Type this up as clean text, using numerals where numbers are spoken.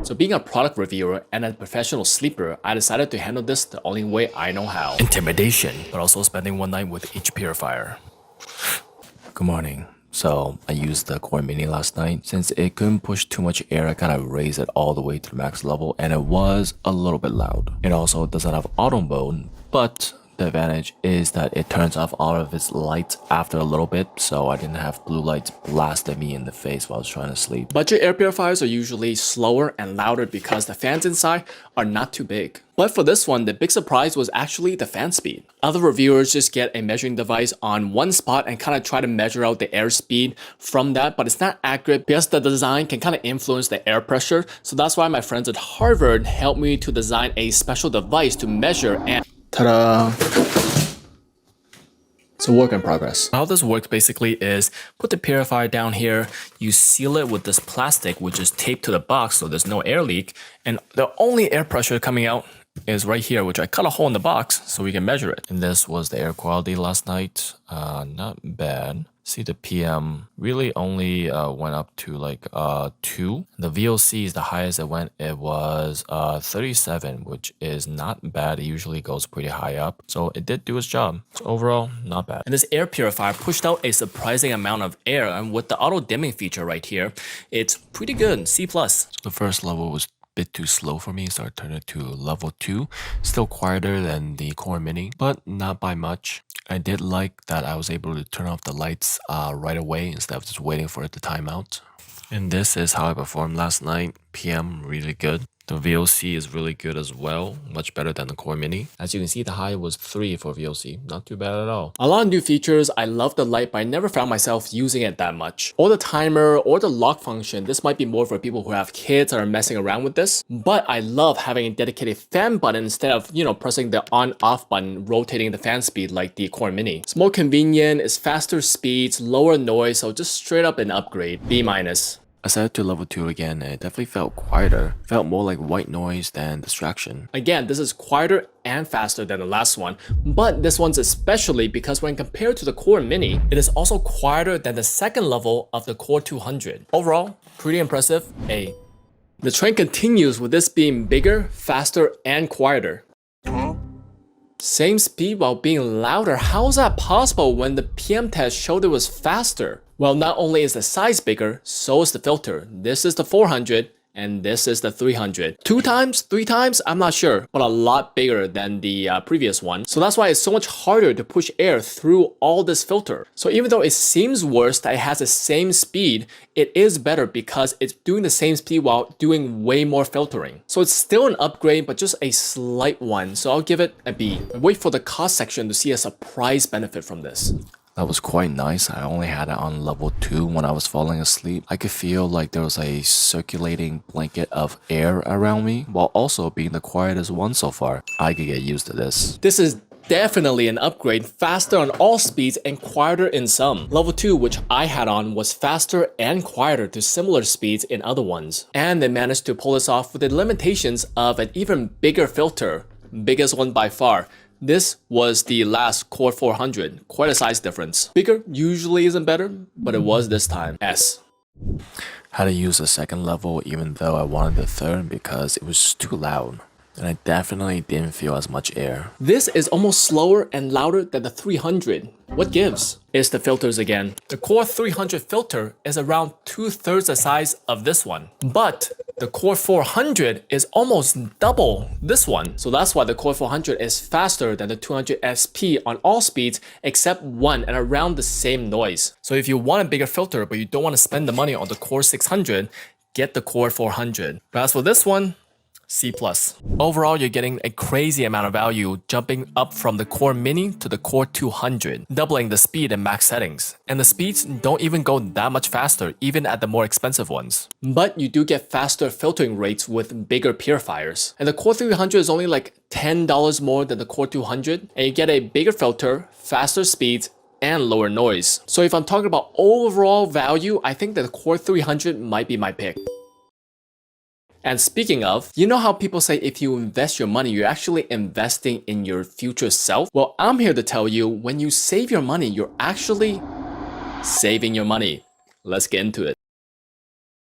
So being a product reviewer and a professional sleeper, I decided to handle this the only way I know how. Intimidation, but also spending one night with each purifier. Good morning. So I used the Core Mini last night. Since it couldn't push too much air, I kind of raised it all the way to the max level, and it was a little bit loud. It also doesn't have auto mode, but the advantage is that it turns off all of its lights after a little bit, so I didn't have blue lights blasting me in the face while I was trying to sleep. Budget air purifiers are usually slower and louder because the fans inside are not too big. But for this one, the big surprise was actually the fan speed. Other reviewers just get a measuring device on one spot and kind of try to measure out the air speed from that, but it's not accurate because the design can kind of influence the air pressure. So that's why my friends at Harvard helped me to design a special device to measure and ta-da! It's a work in progress. How this works basically is put the purifier down here, you seal it with this plastic which is taped to the box so there's no air leak, and the only air pressure coming out is right here, which I cut a hole in the box so we can measure it. And this was the air quality last night. Not bad. See, the PM really only went up to like 2. The VOC is the highest it went. It was 37, which is not bad. It usually goes pretty high up. So it did do its job. So overall, not bad. And this air purifier pushed out a surprising amount of air. And with the auto dimming feature right here, it's pretty good. C+. So the first level was bit too slow for me, so I turned it to level 2. Still quieter than the Core Mini, but not by much. I did like that I was able to turn off the lights right away instead of just waiting for it to time out. And this is how I performed last night. PM really good. The VOC is really good as well, much better than the Core Mini. As you can see, the high was 3 for VOC, not too bad at all. A lot of new features. I love the light, but I never found myself using it that much. Or the timer, or the lock function. This might be more for people who have kids that are messing around with this. But I love having a dedicated fan button instead of, pressing the on-off button, rotating the fan speed like the Core Mini. It's more convenient, it's faster speeds, lower noise, so just straight up an upgrade. B-. I set it to level 2 again, and it definitely felt quieter. It felt more like white noise than distraction. Again, this is quieter and faster than the last one, but this one's especially because when compared to the Core Mini, it is also quieter than the second level of the Core 200. Overall, pretty impressive. A. The trend continues with this being bigger, faster, and quieter. Same speed while being louder. How is that possible when the PM test showed it was faster? Well, not only is the size bigger, so is the filter. This is the 400 and this is the 300. 2 times, 3 times, I'm not sure, but a lot bigger than the previous one. So that's why it's so much harder to push air through all this filter. So even though it seems worse that it has the same speed, it is better because it's doing the same speed while doing way more filtering. So it's still an upgrade, but just a slight one. So I'll give it a B. Wait for the cost section to see a surprise benefit from this. That was quite nice. I only had it on level 2 when I was falling asleep. I could feel like there was a circulating blanket of air around me, while also being the quietest one so far. I could get used to this. This is definitely an upgrade, faster on all speeds and quieter in some. Level 2, which I had on, was faster and quieter to similar speeds in other ones. And they managed to pull this off with the limitations of an even bigger filter, biggest one by far. This was the last Core 400, quite a size difference. Bigger usually isn't better, but it was this time. S. Had to use the second level even though I wanted the third because it was too loud. And I definitely didn't feel as much air. This is almost slower and louder than the 300. What gives? It's the filters again. The Core 300 filter is around 2/3 the size of this one. But the Core 400 is almost double this one. So that's why the Core 400 is faster than the 200 SP on all speeds except one and around the same noise. So if you want a bigger filter but you don't want to spend the money on the Core 600, get the Core 400. But as for this one, C+. Overall, you're getting a crazy amount of value jumping up from the Core Mini to the Core 200, doubling the speed and max settings. And the speeds don't even go that much faster, even at the more expensive ones. But you do get faster filtering rates with bigger purifiers. And the Core 300 is only like $10 more than the Core 200, and you get a bigger filter, faster speeds, and lower noise. So if I'm talking about overall value, I think that the Core 300 might be my pick. And speaking of, you know how people say if you invest your money, you're actually investing in your future self? Well, I'm here to tell you, when you save your money, you're actually saving your money. Let's get into it.